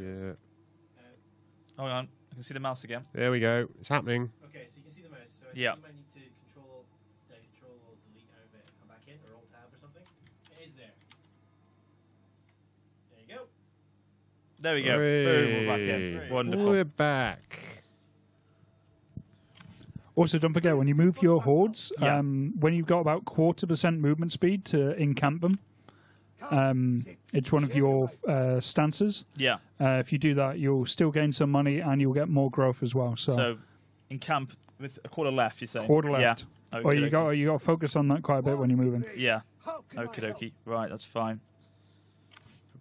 Yeah. Hold on, I can see the mouse again. There we go. It's happening. Okay, so you can see the mouse. So I think you might need to control or delete out of it and come back in, or alt tab or something. It is there. There you go. There we go. Boom, we're back in. Wonderful. We're back. Also, don't forget, when you move your hordes, when you've got about 0.25% movement speed to encamp them, it's one of your stances. Yeah. If you do that, you'll still gain some money and you'll get more growth as well. So encamp with a quarter left, you're saying? Quarter left. Yeah. Or you got to focus on that quite a bit when you're moving. Yeah. Okie dokie. Right, that's fine.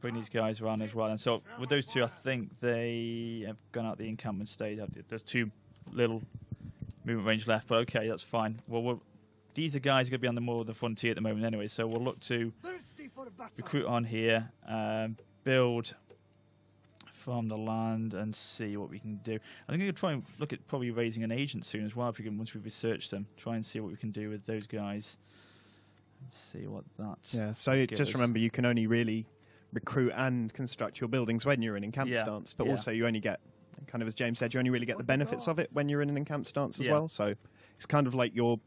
Bring these guys around as well. And so with those two, I think they have gone out the encampment stage. There's 2 little movement range left, but okay, that's fine. Well, these are guys going to be on the more of the frontier at the moment anyway, so we'll look to recruit on here, build from the land, and see what we can do. I think we could try and look at probably raising an agent soon as well, if we can, once we've researched them. Try and see what we can do with those guys. Let's see what that. Yeah. So just remember, you can only really recruit and construct your buildings when you're in encamp stance, but also you only get, kind of as James said, you only really get the benefits of it when you're in an encamp stance as well. So it's kind of like your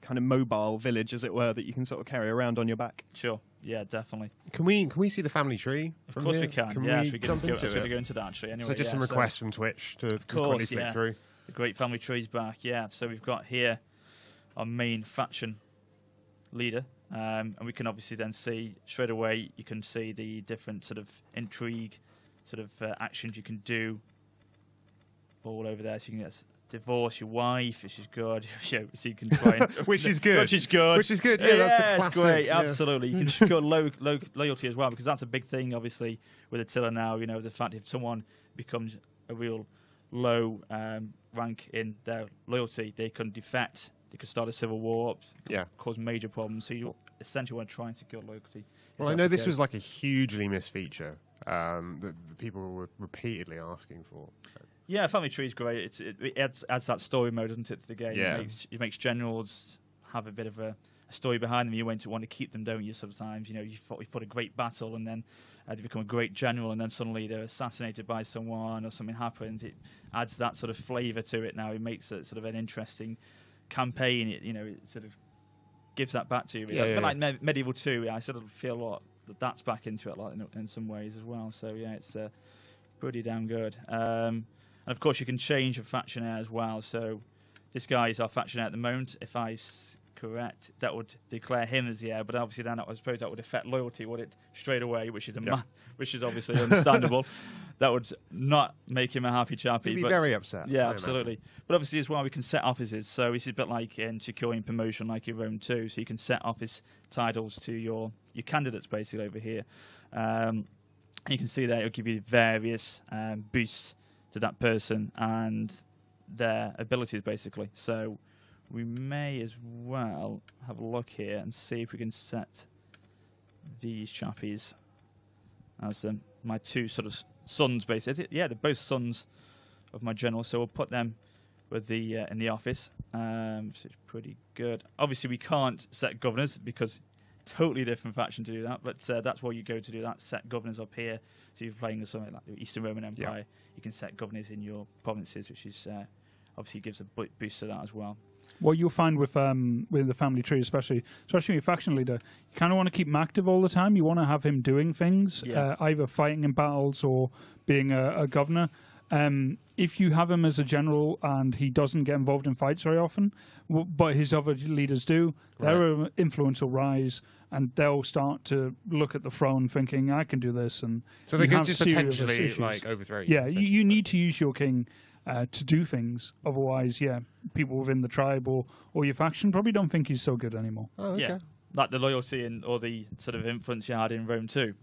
kind of mobile village, as it were, that you can sort of carry around on your back. Sure. Yeah, definitely. Can we see the family tree? Of course we can. Yes, we can go into that actually. Anyway, so just some requests from Twitch to quickly flick through. The great family tree's back. Yeah. So we've got here our main faction leader, and we can obviously then see straight away. You can see the different sort of intrigue, sort of actions you can do all over there. So you can get divorce your wife, which is good. So you can try and which is good. Which is good. Which is good. Yeah, that's a classic. It's great. Yeah. Absolutely. You can secure loyalty as well, because that's a big thing, obviously, with Attila now. You know, the fact if someone becomes a real low rank in their loyalty, they can defect. They could start a civil war, cause major problems. So you essentially want to try and secure loyalty. Well, I know this was like a hugely missed feature that people were repeatedly asking for. Yeah, family tree is great. It adds that story mode, doesn't it, to the game? Yeah. It makes generals have a bit of a story behind them. You want to keep them, don't you? Sometimes, you know, you fought a great battle, and then they become a great general, and then suddenly they're assassinated by someone, or something happens. It adds that sort of flavour to it. Now it makes it sort of an interesting campaign. It sort of gives that back to you. But like Medieval 2, I sort of feel a lot that's back into it, like in some ways as well. So yeah, it's pretty damn good. And of course, you can change a faction heir as well. So this guy is our faction heir at the moment. If I'm correct, that would declare him as the heir. But obviously, then I suppose that would affect loyalty, would it? Straight away, which is obviously understandable. That would not make him a happy chappy. He'd be very upset. Yeah, absolutely. But obviously, as well, we can set offices. So it's a bit like in securing promotion, like your Rome 2. So you can set office titles to your candidates, basically, over here. You can see that it'll give you various boosts to that person and their abilities, basically. So we may as well have a look here and see if we can set these chappies as my 2 sort of sons, basically. Yeah, they're both sons of my general, so we'll put them with the in the office, which is pretty good. Obviously, we can't set governors because totally different faction to do that, but that's where you go to do that. Set governors up here. So if you're playing something like the Eastern Roman Empire, you can set governors in your provinces, which is obviously gives a boost to that as well. What you'll find with the family tree, especially your faction leader, you kind of want to keep him active all the time. You want to have him doing things, either fighting in battles or being a governor. If you have him as a general and he doesn't get involved in fights very often, but his other leaders do, their influence will rise and they'll start to look at the throne thinking, I can do this. And so they could just potentially like overthrow you. Yeah, you need to use your king to do things. Otherwise, people within the tribe or your faction probably don't think he's so good anymore. Oh, okay. Yeah, like the loyalty or the sort of influence you had in Rome too,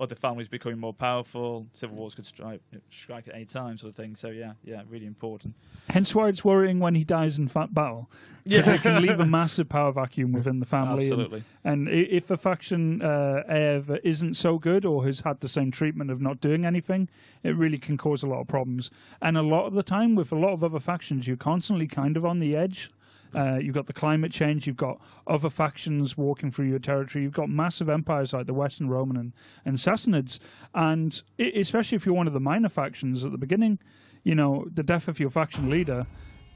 other families becoming more powerful, civil wars could strike at any time, sort of thing. So yeah, really important. Hence why it's worrying when he dies in battle. Because it can leave a massive power vacuum within the family. Absolutely. And if a faction heir isn't so good or has had the same treatment of not doing anything, it really can cause a lot of problems. And a lot of the time, with a lot of other factions, you're constantly kind of on the edge. You've got the climate change. You've got other factions walking through your territory. You've got massive empires like the Western Roman and Sassanids. And especially if you're one of the minor factions at the beginning, you know, the death of your faction leader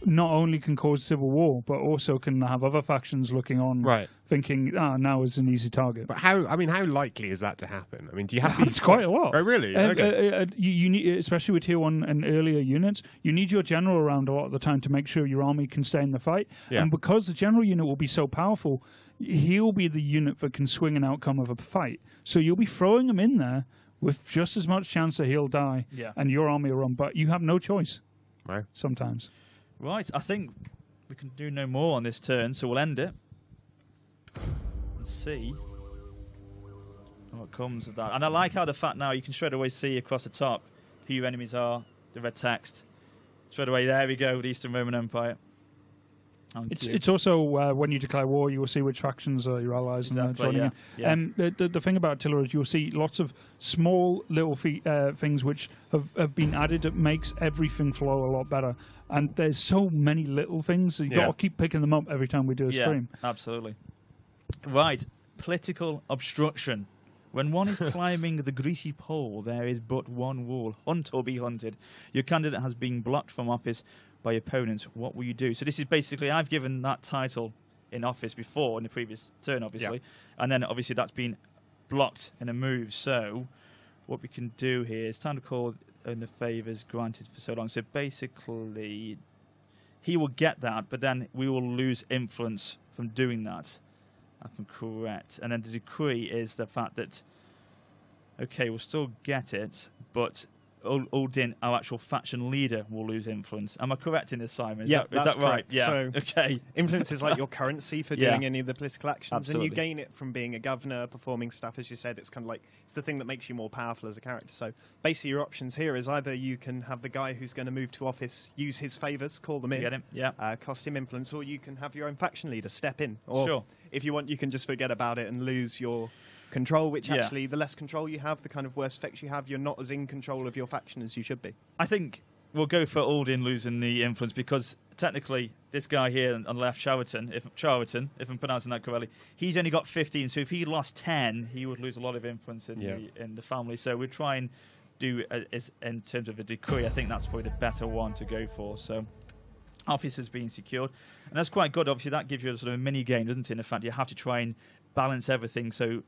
not only can cause civil war, but also can have other factions looking on, thinking, now is an easy target. But how likely is that to happen? I mean, do you have to... It's quite a lot. Oh, really? Okay. You need, especially with tier 1 and earlier units, you need your general around a lot of the time to make sure your army can stay in the fight. Yeah. And because the general unit will be so powerful, he'll be the unit that can swing an outcome of a fight. So you'll be throwing him in there with just as much chance that he'll die, and your army will run. But you have no choice. Right. Sometimes. Right, I think we can do no more on this turn, so we'll end it and see what comes of that. And I like how the fact now you can straight away see across the top who your enemies are, the red text. Straight away, there we go, the Eastern Roman Empire. It's also when you declare war, you will see which factions are your allies and joining in. The thing about Attila is you'll see lots of small little things which have been added that makes everything flow a lot better. And there's so many little things, so you've got to keep picking them up every time we do a stream. Absolutely. Right, political obstruction. When one is climbing the greasy pole, there is but one rule: hunt or be hunted. Your candidate has been blocked from office by opponents. What will you do? So this is basically, I've given that title in office before in the previous turn, obviously, and then obviously that's been blocked in a move. So what we can do here is time to call in the favours granted for so long. So basically, he will get that, but then we will lose influence from doing that. If I'm correct. And then the decree is the fact that, okay, we'll still get it, but Uldin, our actual faction leader, will lose influence. Am I correct in this, Simon? Is that right? Correct. Yeah. So okay. Influence is like your currency for doing any of the political actions, Absolutely. and you gain it from being a governor, performing stuff. As you said, it's kind of like it's the thing that makes you more powerful as a character. So basically, your options here is either you can have the guy who's going to move to office use his favours, call them in, get him, cost him influence, or you can have your own faction leader step in. Or if you want, you can just forget about it and lose your control, which actually, the less control you have, the kind of worse effects you have. You're not as in control of your faction as you should be. I think we'll go for Uldin losing the influence, because technically this guy here on the left, Charlton, if I'm pronouncing that correctly, he's only got 15, so if he lost 10, he would lose a lot of influence in the family. So we'll try and do, in terms of a decree, I think that's probably the better one to go for. So office has been secured, and that's quite good. Obviously, that gives you a sort of a mini game, doesn't it? In the fact you have to try and balance everything so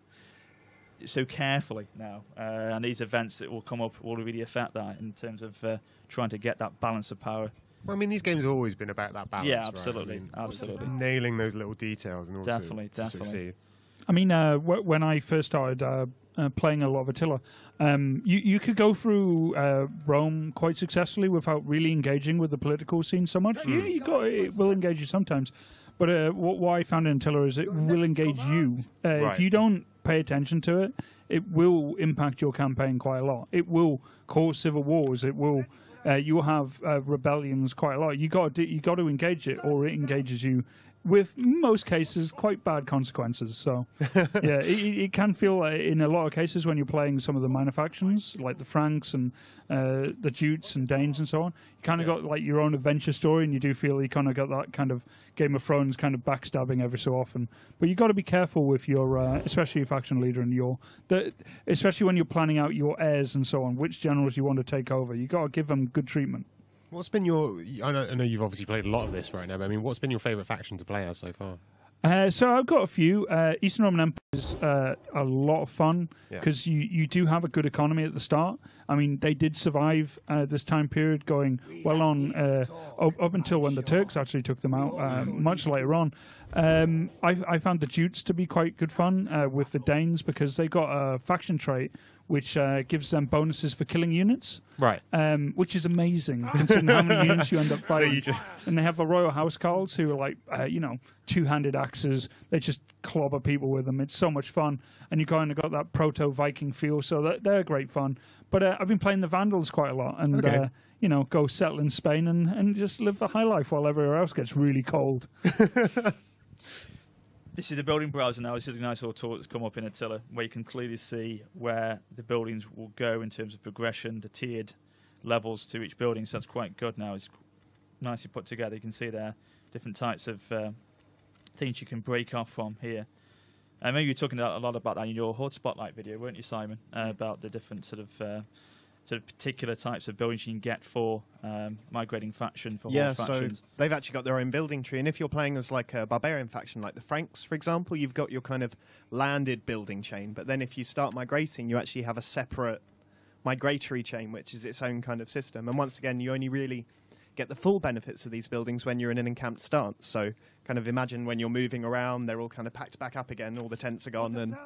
carefully now, and these events that will come up will really affect that in terms of trying to get that balance of power. Well, I mean, these games have always been about that balance. Yeah, absolutely, right? I mean, absolutely. Nailing those little details and all definitely. to succeed. I mean, when I first started playing a lot of Attila, you could go through Rome quite successfully without really engaging with the political scene so much. It will engage you sometimes, but what I found in Attila is it will engage you. If you don't pay attention to it, it will impact your campaign quite a lot. It will cause civil wars. It will. You'll have rebellions quite a lot. You got to engage it, or it engages you. With most cases, quite bad consequences. So, yeah, it can feel in a lot of cases when you're playing some of the minor factions, like the Franks and the Jutes and Danes and so on, you kind of got like your own adventure story, and you do feel you kind of got that kind of Game of Thrones kind of backstabbing every so often. But you got to be careful with your, especially your faction leader and especially when you're planning out your heirs and so on, which generals you want to take over. You got to give them good treatment. What's been your... I know you've obviously played a lot of this right now, but I mean, what's been your favourite faction to play as so far? So I've got a few. Eastern Roman Empire is a lot of fun because you do have a good economy at the start. I mean, they did survive this time period going well on up until when the Turks actually took them out much later on. I found the Jutes to be quite good fun with the Danes because they got a faction trait which gives them bonuses for killing units. Right. Which is amazing considering how many units you end up fighting. And they have the Royal Housecarls who are like, two-handed axes. They just clobber people with them. It's so much fun. And you kind of got that proto-Viking feel, so they're great fun. But I've been playing the Vandals quite a lot and, go settle in Spain and just live the high life while everywhere else gets really cold. This is the building browser now. This is a nice little tool that's come up in Attila where you can clearly see where the buildings will go in terms of progression, the tiered levels to each building. So that's quite good now. It's nicely put together. You can see there different types of things you can break off from here. Maybe you were talking a lot about that in your HUD Spotlight video, weren't you, Simon? About the different sort of particular types of buildings you can get for migrating faction for horde factions. So they've actually got their own building tree, and if you're playing as like a barbarian faction, like the Franks, for example, you've got your kind of landed building chain. But then if you start migrating, you actually have a separate migratory chain, which is its own kind of system. And once again, you only really get the full benefits of these buildings when you're in an encamped stance. So kind of imagine when you're moving around, they're all kind of packed back up again, all the tents are gone, and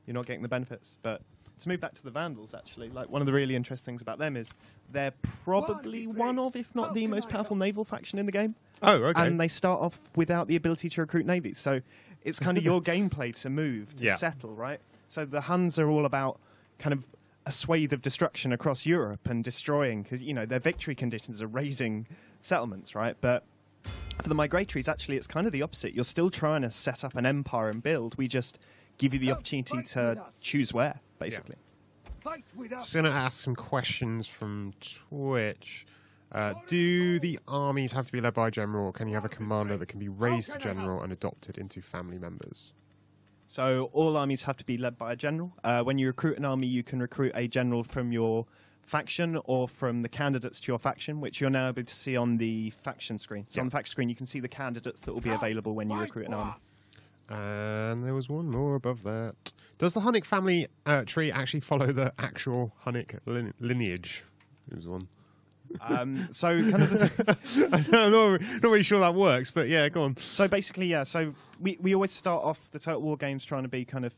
you're not getting the benefits. But to move back to the Vandals, actually, like one of the really interesting things about them is they're probably one of, if not the most powerful naval faction in the game. Oh, okay. And they start off without the ability to recruit navies. So it's kind of your gameplay to move, to settle, right? So the Huns are all about kind of a swathe of destruction across Europe and destroying, because, you know, their victory conditions are raising settlements, right? But for the migratories, actually, it's kind of the opposite. You're still trying to set up an empire and build. We just give you the opportunity to choose where, basically. Just going to ask some questions from Twitch. Do the armies have to be led by a general, or can you have a commander that can be raised to general and adopted into family members? So all armies have to be led by a general. When you recruit an army, you can recruit a general from your faction or from the candidates to your faction, which you're now able to see on the faction screen. So on the faction screen, you can see the candidates that will be available when you recruit an army. And there was one more above that. Does the Hunnic family tree actually follow the actual Hunnic lineage? There's one. So kind of I'm not really sure that works, but yeah, go on. So basically, yeah, so we always start off the Total War games trying to be kind of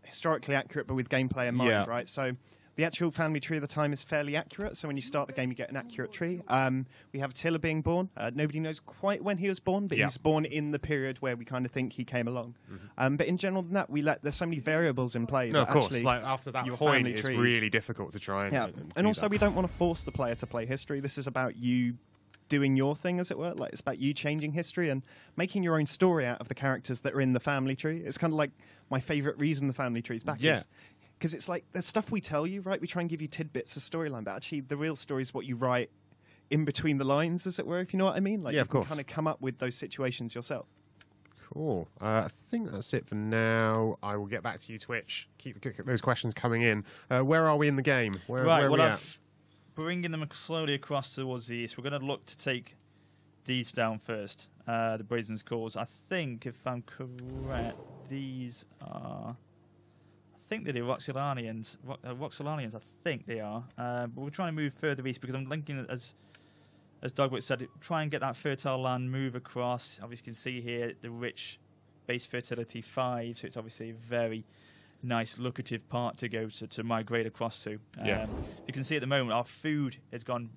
historically accurate, but with gameplay in mind, right? So the actual family tree of the time is fairly accurate. So when you start the game, you get an accurate tree. We have Attila being born. Nobody knows quite when he was born, but he's born in the period where we kind of think he came along. But in general, than that, there's so many variables in play. No, of course. Like after that point, it's really difficult to try and also, we don't want to force the player to play history. This is about you doing your thing, as it were. Like, it's about you changing history and making your own story out of the characters that are in the family tree. It's kind of like my favourite reason the family tree is back. Because it's like, there's stuff we tell you, right? We try and give you tidbits of storyline, but actually the real story is what you write in between the lines, as it were, if you know what I mean. Like, you can kind of come up with those situations yourself. Cool. I think that's it for now. I will get back to you, Twitch. Keep those questions coming in. Where are we in the game? Where are we at? Bringing them slowly across towards the east. We're going to look to take these down first, the Brazen Skulls. I think, if I'm correct, these are... I think they're the Roxolanians. I think they are. But we're trying to move further east because I'm thinking, as Dogbert said, try and get that fertile land, move across. Obviously, you can see here the rich base fertility 5, so it's obviously a very nice, lucrative part to go to migrate across to. You can see at the moment our food has gone.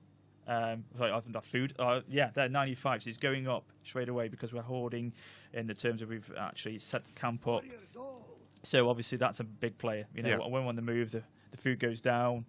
Sorry, I think our food. They're 95, so it's going up straight away because we're hoarding in the terms of we've actually set camp up. So obviously that's a big player. You know, when we want to move, the food goes down.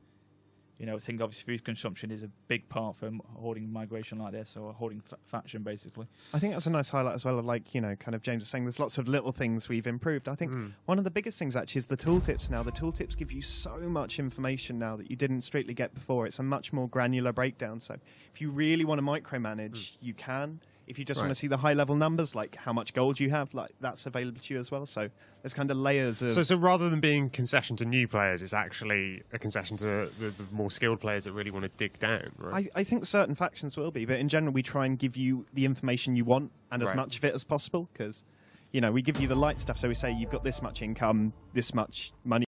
You know, I think obviously food consumption is a big part for hoarding migration like this, or hoarding faction, basically. I think that's a nice highlight as well of, like, you know, kind of James was saying, there's lots of little things we've improved. I think one of the biggest things actually is the tooltips now. The tooltips give you so much information now that you didn't strictly get before. It's a much more granular breakdown. So if you really want to micromanage, you can. If you just want to see the high-level numbers, like how much gold you have, like that's available to you as well. So there's kind of layers of... So rather than being concession to new players, it's actually a concession to the more skilled players that really want to dig down, right? I think certain factions will be, but in general, we try and give you the information you want and as much of it as possible, because, you know, we give you the light stuff. So we say you've got this much income, this much money.